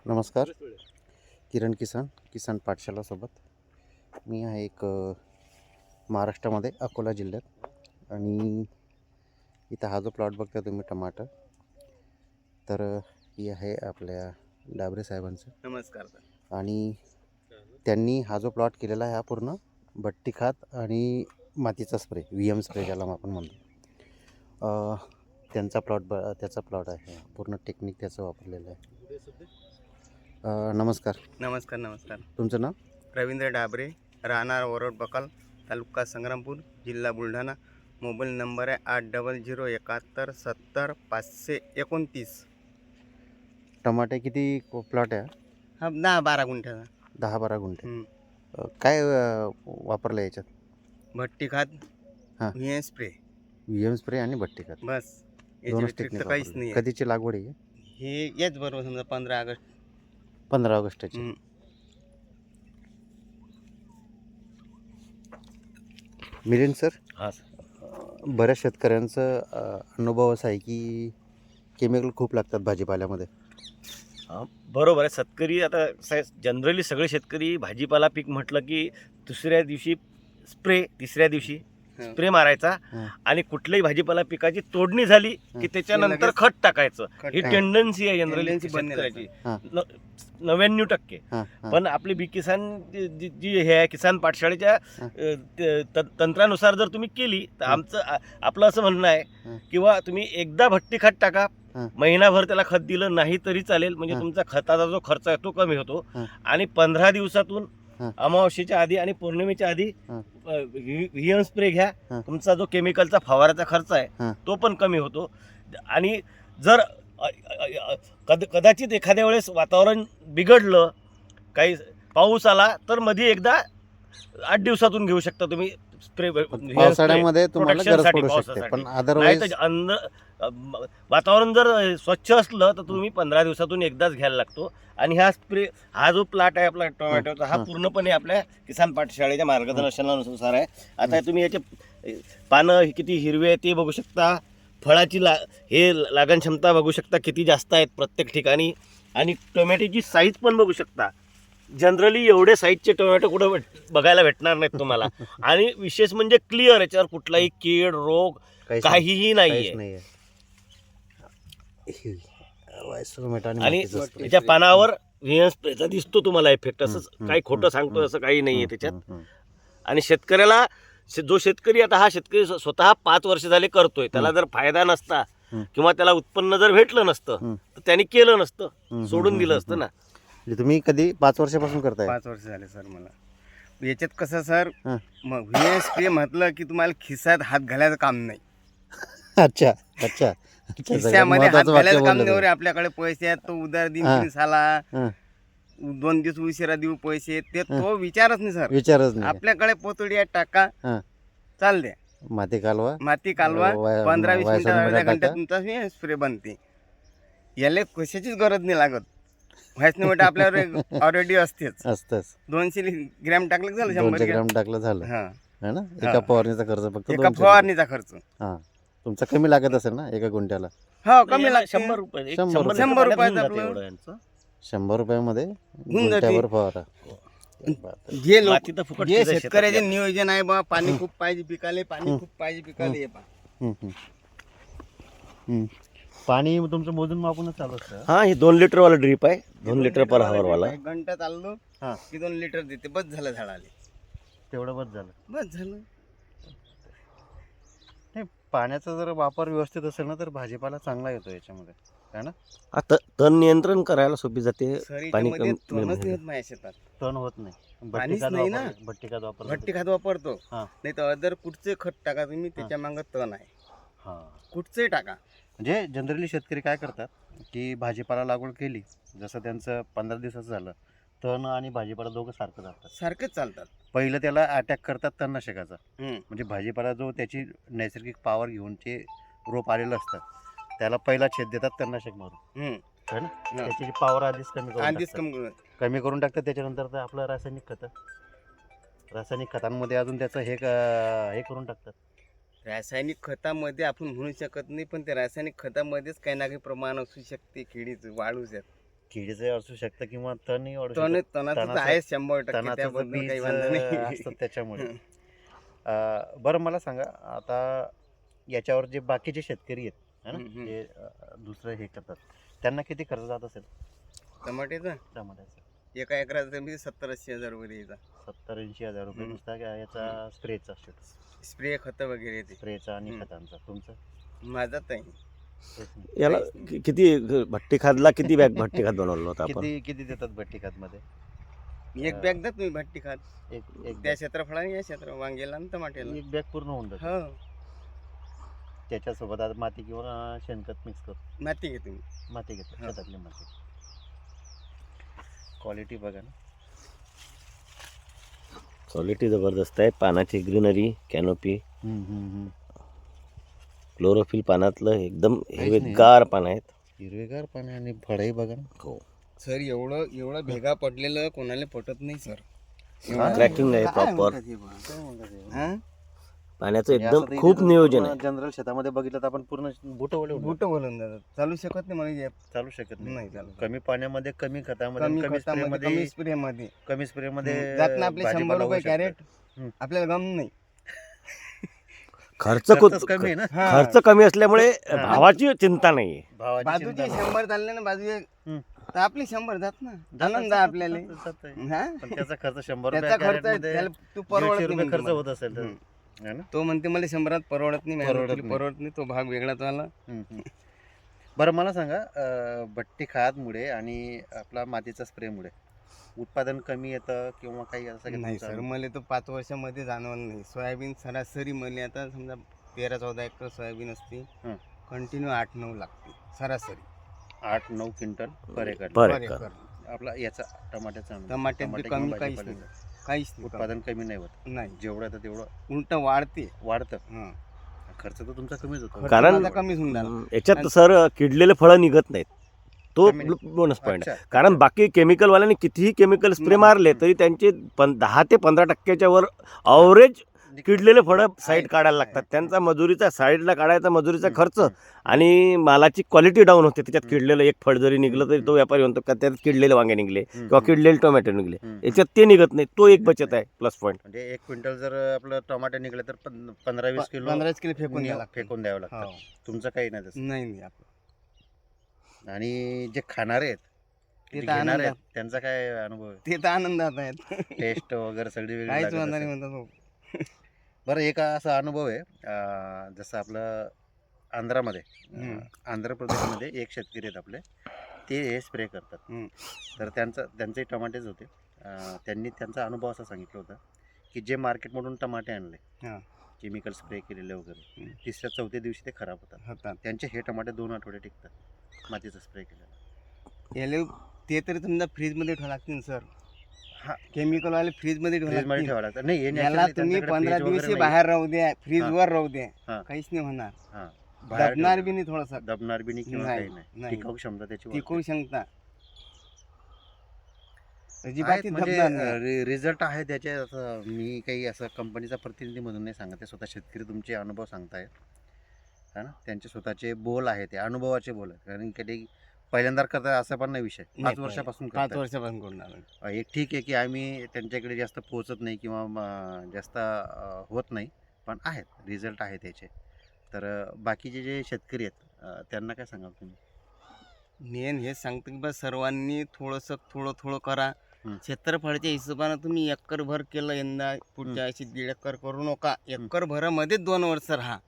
नमस्कार. किरण किसान पाठशालासोबत मी आहे एक महाराष्ट्रामध्ये अकोला जिल्ह्यात. आणि इथं हा जो प्लॉट बघता तुम्ही टमाटर, तर ही आहे आपल्या डाबरे साहेबांचं. नमस्कार. आणि त्यांनी हा जो प्लॉट केलेला आहे हा पूर्ण भट्टी खात आणि मातीचा स्प्रे, VM स्प्रे ज्याला आपण म्हणतो, त्यांचा त्याचा प्लॉट आहे. पूर्ण टेक्निक त्याचं वापरलेलं आहे. नमस्कार. नमस्कार. नमस्कार. तुमचं नाव? रवींद्र डाबरे, राहणार वरोड बकाल, तालुका संग्रामपूर, जिल्हा बुलढाणा. मोबाईल नंबर आहे 8007070529. टमाटे किती प्लॉट आहे? हा 10-12 गुंठ्याचा. 10-12 गुंठे. काय वापरलं याच्यात? भट्टी खात, हां. VM spray. VM स्प्रे आणि भट्टी खात, बस. दोनच टेक्निक काहीच नाही. कधीची लागवड आहे? हे याच बरोबर समजा 15 ऑगस्ट. 15 ऑगस्टची. मिलिंद सर, हां बऱ्याच शेतकऱ्यांचं अनुभव असा आहे की केमिकल खूप लागतात भाजीपाल्यामध्ये. बरोबर आहे. शेतकरी आता जनरली सगळे शेतकरी भाजीपाला पीक म्हटलं की दुसऱ्या दिवशी स्प्रे, तिसऱ्या दिवशी स्प्रे मारायचा आणि कुठल्याही भाजीपाला पिकाची तोडणी झाली की त्याच्यानंतर खत टाकायचं. ही टेंडन्सी आहे जनरली शेतकऱ्याची 99%. पण आपली बी किसान जी हे आहे किसान पाठशाळेच्या तंत्रानुसार जर तुम्ही केली तर आपलं असं म्हणणं आहे किंवा तुम्ही एकदा भट्टी खत टाका, महिनाभर त्याला खत दिलं नाही तरी चालेल, म्हणजे तुमचा खताचा जो खर्च आहे तो कमी होतो. आणि 15 दिवसातून अमावस्येच्या आधी आणि पौर्णिमेच्या आधी VM स्प्रे घ्या. तुमचा जो केमिकलचा फवाराचा खर्च आहे तो पण कमी होतो. आणि जर कदाचित एखाद्या वेळेस वातावरण बिघडलं, काही पाऊस आला, तर मध्ये एकदा 8 दिवसातून घेऊ शकता तुम्ही स्प्रे. पावसाळ्यामध्ये तुम्हाला गरज पडू शकते, पण अदरवाईज वातावरण जर स्वच्छ असलं तर तुम्ही 15 दिवसातून एकदाच घ्यायला लागतो. आणि हा जो प्लॉट आहे आपला टोमॅटोचा, हा पूर्णपणे आपल्या किसान पाठशाळेच्या मार्गदर्शनानुसार आहे. आता तुम्ही याचे पानं किती हिरवे आहे ते बघू शकता, फळाची लागण क्षमता बघू शकता किती जास्त आहेत प्रत्येक ठिकाणी, आणि टोमॅटोची साईज पण बघू शकता. जनरली एवढे साईजचे टोमॅटो कुठं बघायला भेटणार नाहीत तुम्हाला. आणि विशेष म्हणजे क्लिअर, याच्यावर कुठलाही कीड रोग काहीही नाहीये. आणि याच्या पानावर VM स्प्रेचा दिसतो तुम्हाला इफेक्ट. असं काही खोटं सांगतो असं काही नाहीये त्याच्यात. आणि शेतकऱ्याला, जो शेतकरी आता हा शेतकरी स्वतः 5 वर्ष झाले करतोय, त्याला जर फायदा नसता किंवा त्याला उत्पन्न जर भेटलं नसतं तर त्याने केलं नसतं, सोडून दिलं असतं ना. तुम्ही कधी 5 वर्षापासून करताय? 5 वर्ष झाले सर मला. याच्यात कसं सर, मग VM स्प्रे म्हटलं की तुम्हाला खिशात हात घालायचं काम नाही. अच्छा अच्छा. खिशामध्ये हात घालायचं काम नाही. आपल्याकडे पैसे आहेत, तो उधार दिन साला 2 दिवस उशिरा देऊ पैसे, ते तो विचारच नाही सर. विचारच नाही. आपल्याकडे पोतळी टाका, चाल द्या, माती कालवा 15-20 मिनिटात तुमचा स्प्रे बनते. याला कशाचीच गरज नाही लागत. व्हायसनोमीटर आपल्यावर ऑलरेडी असतेच. 200 ग्रॅम टाकलं झालं, 100 ग्रॅम टाकलं झालं है ना. एका फवारणीचा खर्च फक्त एका फवारणीचा खर्च तुमचा कमी लागत असेल ना एका गुंठ्याला? हो, कमी लागते. 100 रुपये. 100 रुपयाचं 100 रुपयामध्ये गुंठ्यावर फवारा. जे लोक, जे शेतकऱ्याचे नियोजन आहे बा, पाणी खूप पाहिजे पिकाले, पाणी खूप पाहिजे पिकाले. पाणी तुमचं मोजून मापूनच चालू असतं? हा, हे 2 लिटर वाला ड्रीप आहे. 2 लिटर पर हवर वाला. 1 घंटा चाललो की 2 लिटर देते. बस झालं झाडाले. तेवढं बस झालं. पाण्याचा जर वापर व्यवस्थित असेल ना तर भाजीपाला चांगला येतो याच्यामध्ये, है ना. आता तण नियंत्रण करायला सोपी जाते. पाणी माझ्या शेतात तण होत नाही. पाणीच नाही ना. भट्टी खत वापरतो, नाही तर अदर कुठचे खत टाका तुम्ही, त्याच्या मागं तण आहे. कुठचे टाका. म्हणजे जनरली शेतकरी काय करतात की भाजीपाला लागवड केली, जसं त्यांचं 15 दिवसाचं झालं, तण आणि भाजीपाला दोघं सारखेच चालतात. पहिलं त्याला अटॅक करतात तणनाशकाचा, म्हणजे भाजीपाला जो त्याची नैसर्गिक पॉवर घेऊन ते रोप आलेलं असतं त्याला पहिला छेद देतात तणनाशक मारून, है ना. त्याची पॉवर आधीच कमी करून टाकतात. त्याच्यानंतर तर आपलं रासायनिक खतांमध्ये अजून त्याचं हे करून टाकतात. रासायनिक खतामध्ये आपण म्हणू शकत नाही, पण त्या रासायनिक खतामध्येच काही ना काही प्रमाण असू शकते किडीचं वाढू शकते. किडीचं असू शकतं किंवा तणही वाढू तण शकतं. तणाचं तर तणाचं- आहे 100%, तणाचं त्याबद्दल बीज काही वांधा नाही. असतं त्याच्यामुळे. बरं मला सांगा, आता याच्यावर जे बाकीचे शेतकरी आहेत है ना, हम्म. जे दुसरं हे करतात, त्यांना किती खर्च जात असेल टमाट्याचा टमाट्याचा? एका एकराचा मी 70-80 हजार रुपये द्यायचा. 70-80 हजार रुपये हम्म. नुसता याचा स्प्रेचा स्प्रे खत वगैरे येते स्प्रेचा आणि हम्म. खतांचा. तुमचं माझा ताई तेच नाही. याला किती भट्टी खादला किती बॅग भट्टी खात बनवलं होतं आपण? किती किती देतात भट्टी खतमध्ये? एक बॅग द्या तुम्ही भट्टी खात एक एक त्या बॅग- क्षेत्रफळाने या क्षेत्र वांग्याला आणि टमाट्याला. एक बॅग पूर्ण होऊन जातं. हो त्याच्यासोबत आता माती किंवा शेणखत मिक्स करून माती घे तुम्ही. माती घेतो, हा. शेतातली माती. क्वालिटी बघा ना. क्वालिटी जबरदस्त आहे. पानाची ग्रीनरी, कॅनोपी, क्लोरोफिल पानातलं एकदम नाही. हिरवेगार पान आहेत. हिरवेगार पाणी आणि फळही बघा ना. हो, सर एवढं भेगा पडलेलं कोणाला पटत नाही सर. हा. क्रॅकिंग आहे काय प्रॉपर. म्हणतात हे बा? काय म्हणतात हे? हा? पाण्याचं हे असं एकदम तर खूप इथे नियोजन पूर्ण आहे. जनरल शेतामध्ये बघितलं तर आपण पूर्ण बुट बुट बोलून जातात, चालू शकत नाही म्हणजे चालू शकत नाही. नाही चालू शकत. कमी पाण्यामध्ये कमी खतामध्ये कमी कमी खतामध्ये स्प्रेमध्ये कमी स्प्रे मध्ये कमी स्प्रेमध्ये जात ना आपले भाजीपाला 100 होऊ रुपये शकतं. कॅरेट. हम्म. आपल्याला गम नाही. खर्च खर्चच कमी आहे ना. हा. खर्च कमी असल्यामुळे हा. भावाची चिंता नाहीये. भावाची बाजूचे चिंता नाही. 100 चालले ना बाजू एक, हम्म. तर आपले 100 जात ना. जातात, आनंद आहे आपल्याला. जातात. हा? पण त्याचा खर्च 100 त्याचा रुपये खर्च आहे, कॅरेटमध्ये त्याला तू 150 परवडत रुपये नाही खर्च म्हणतो होत मला. असेल तर. हम्म. है ना? तो म्हणते मला 100 परवडत नाही, परवडत तुला नाही. परवडत नाही, तो भाग वेगळाच आला. बरं मला सांगा, बट्टी खादमुळे आणि आपला मातीचा स्प्रेमुळे उत्पादन कमी येतं किंवा काही असं काही नाही तुमचा सर, अनुभव? मला तो 5 वर्षामध्ये जाणवलं नाही. सोयाबीन सरासरी मला आता समजा 13-14 एकर सोयाबीन असते, हं. कंटिन्यू 8-9 लागते सरासरी 8-9 क्विंटल पर एकर. पर पर एकर. एकर. आपला याचा टमाट्याचा अनुभव. टमाट्यात बी टमाटे कमी किंवा काहीच भाजीपाल्याचं नाही, काहीच नाही. उत्पादन कमी नाही होत. नाही, जेवढं येतं तेवढं उलट वाढते. वाढतं. हं. खर्च तर तुमचा कमीच होतो. खर्च कारण- माझा कमीच होऊन राहिला. याच्यात सर किडलेले फळं निघत नाहीत. तो कमी नाही. बोनस पॉईंट आहे. अच्छा. कारण बाकी केमिकलवाल्यांनी कितीही केमिकल स्प्रे मारले तरी त्यांचे 10 ते 15% वर अवरेज किडलेले फळं साईड काढायला लागतात. त्यांचा मजुरीचा साईडला काढायचा मजुरीचा खर्च आणि मालाची क्वालिटी डाऊन होते. त्याच्यात किडलेलं एक फळ जरी निघलं तरी तो व्यापारी म्हणतो का त्यात किडलेले वांगे निघले किंवा किडलेले टोमॅटो निघले. याच्यात ते निघत नाही. तो एक बचत आहे, प्लस पॉईंट. म्हणजे 1 क्विंटल जर आपलं टमाटे निघले तर 15-20 किलो 15 किलो फेकून द्यावं लागतं. फेकून द्यावं लागतं. हो. तुमचं काही नाही तसं. नाही नाही आपलं आणि जे खाणारे आहेत ते जे तर घेणारे आहेत आनंदात. त्यांचा काय अनुभव आहे? ते तर आनंदात आहेत. टेस्ट वगैरे सगळी वेगळी काहीच लागत वांधा नाही असेल. म्हणतात भाऊ. बरं एक असा अनुभव आहे, जसं आपलं आंध्रामध्ये हम्म. आंध्र प्रदेशमध्ये एक शेतकरी आहेत आपले, ते हे स्प्रे करतात. हम्म. तर त्यांचे टमाटेच होते. त्यांनी त्यांचा अनुभव असा सांगितला होता की जे मार्केटमधून टमाटे आणले हा. केमिकल स्प्रे केलेले वगैरे, हम्म. 3ऱ्या-4थ्या दिवशी ते खराब होतात. होतात. त्यांचे हे टमाटे 2 आठवडे टिकतात मातीचा स्प्रे केलेला. याले ते तरी समजा फ्रीजमध्ये ठेवा लागतील सर. हा. केमिकलवाले फ्रीजमध्ये ठेवा फ्रीजमध्ये लागतील. ठेवावं लागतं. नाही हे याला naturally तुम्ही त्यांच्याकडे 15 fridge वगैरे दिवशी नाही. बाहेर राहू द्या, फ्रीजवर राहू द्या, हा. काहीच नाही होणार. हा. बाहेर दबणार ठेवलं. बी नाही थोडंसं. दबणार बी नाही किंवा नाही, काही नाही. नाही. टिकाऊ क्षमता त्याची वाढते. टिकू शकता. आहेत अजिबात म्हणजे दबणार नाही. रिझल्ट आहे त्याचे. असं मी काही असं कंपनीचा प्रतिनिधी म्हणून नाही सांगत आहे, स्वतः शेतकरी तुमचे अनुभव सांगतायत है ना. त्यांचे स्वतःचे बोल आहे, ते अनुभवाचे बोल आहेत. कारण कधी पहिल्यांदा करताय असं पण नाही विषय. 5 वर्षापासून 5 करताय. वर्षापासून करणार. एक ठीक आहे की आम्ही त्यांच्याकडे जास्त पोहोचत नाही किंवा जास्त होत नाही, पण आहेत रिझल्ट आहे त्याचे. तर बाकीचे जे शेतकरी आहेत त्यांना काय सांगाल तुम्ही? मेन हे सांगतो की बस सर्वांनी थोडंसं थोडं करा. हं. क्षेत्रफळाच्या हिशोबानं तुम्ही एकर भर केलं यंदा, पुढच्या वर्षी 1.5 एकर करू नका. एकर भरामध्ये 2 वर्ष राहा.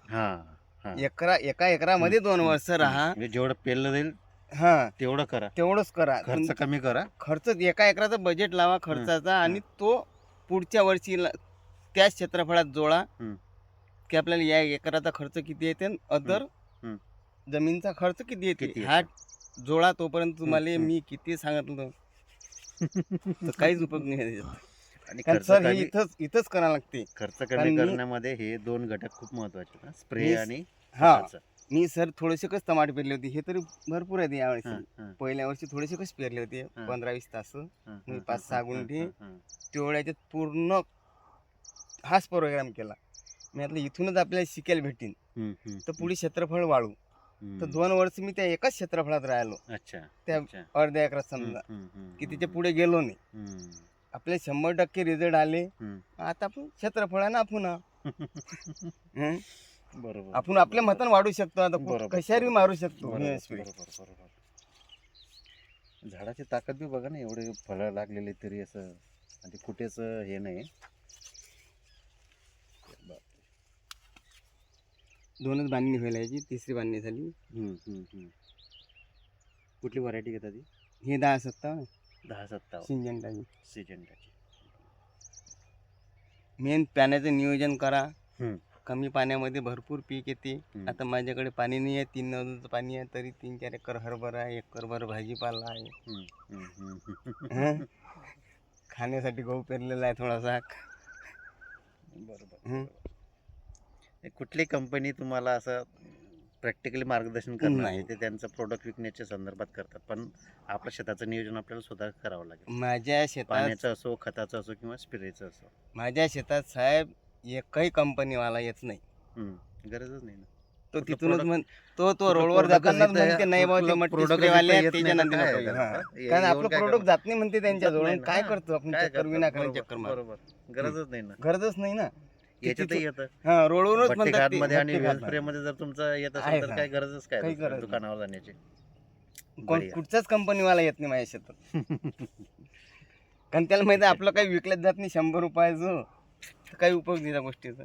हां एका एकरामध्ये 2 वर्ष राहा. म्हणजे जेवढं पेरलं जाईल हा, तेवढं करा. तेवढंच करा. खर्च कमी करा. खर्च एका एकराचा बजेट लावा खर्चाचा आणि तो पुढच्या वर्षी त्याच क्षेत्रफळात जोडा हं. की आपल्याला या एकराचा खर्च किती येते आणि अदर हं. जमीनचा खर्च किती येते किती हा जोडा. तोपर्यंत तुम्हाला हं. मी किती सांगितलं तर काहीच उपयोग नाही आहे त्याच्यात. आणि कारण खर्च सर हे कमी इथंच करावं लागते. खर्च कारण कमी मी- करण्यामध्ये हे 2 घटक खूप महत्वाचे आहेत, स्प्रे मी- आणि हा, खताचं. मी सर थोडेसेच टमाटे पेरले होते. हे तरी भरपूर आहे यावेळेस. हां, हां, पहिल्या वर्षी थोडेसेच पेरले होते, हां. 15-20 तास. हां, मी हां, 5-6 हां, गुंठे हां, हां. तेवढ्याच्यात पूर्ण हाच प्रोग्राम केला. मी म्हटलं इथूनच आपल्याला शिकायला भेटेन. हम्म, हम्म, तर पुढे क्षेत्रफळ वाढू. हम्म. तर 2 वर्ष मी त्या एकाच क्षेत्रफळात राहिलो, अच्छा त्या अच्छा. अर्ध्या एकरात समजा, हम्म, हम्म, की तिच्या पुढे गेलो नाही. हम्म, आपले 100% रिझल्ट आले. हम्म. आता आपण क्षेत्रफळानं आपण हं? बरोबर आपण आपल्या मतानं वाढू शकतो. आता बरोबर, कशावरही बरोबर. मारू शकतो. बरोबर हे spray. बरोबर बरोबर. झाडाची ताकद बी बघा ना, एवढे फळं लागलेले तरी असं आणि कुठेच हे नाही. 2च बांधणी व्हायला याची, 3री बांधणी झाली. हम्म, हम्म, हम्म. कुठली व्हरायटी घेता ती? हे 10-57 10-57 सिंजंटाची. सिजंटाची. मेन पाण्याचं नियोजन करा. हम्म. कमी पाण्यामध्ये भरपूर पीक येते. हम्म. आता माझ्याकडे पाणी नाही आहे, 3 नळाचं पाणी आहे, तरी 3-4 एकर हरभरा आहे, 1 एकरभर भाजीपाला आहे. हम्म, हम्म, हम्म. हं? खाण्यासाठी गहू पेरलेला आहे थोडासा. बरोबर हम्म. बरोबर. हे कुठली कंपनी तुम्हाला असं प्रॅक्टिकली मार्गदर्शन करणार नाही. आहे? ते त्यांचं प्रोडक्ट विकण्याच्या संदर्भात करतात, पण आपलं शेताचं नियोजन आपल्याला स्वतः करावं लागेल. माझ्या शेतात पाण्याचं असो, खताचं असो किंवा स्प्रेचं असो. साहेब एकही कंपनीवाला येत नाही. गरजच नाही ना. तो कुठलं तिथूनच product- तो कुठलं रोडवर product जातानाच येतं, म्हणते नाही बाबा ते कुठलं मट्टी product स्प्रेवाले येतं, आहेत, येत त्याच्या नाही नंदी तर नको काय येऊ. आहे हां. त्याला? कारण येऊन आपलं काय प्रोडक्ट करणार? जात नाही म्हणते त्यांच्या जात नाही जवळ. ना. काय हां. करतो आपण? काय चक्कर करतात? विनाकारण बरोबर, चक्कर मार. बरोबर. गरजच नाही ना. गरजच नाही ना. याच्यातही येतं. हा रोडवरच बट्टी म्हणतात ते, घाटमध्ये आणि बट्टी वेल घाट स्प्रे मध्ये जर तुमचं येत आहे असेल तर का? काय गरजच काय काही दुसऱ्या गरज नाही. दुकानावर जाण्याची. कोण बढिया. कुठच्याच कंपनीवाला येत नाही माझ्या शेतात. कारण त्याला माहिती आहे आपलं काही विकल्याच जात नाही 100 रुपयाचं, तर काही उपयोग नाही त्या गोष्टीचा.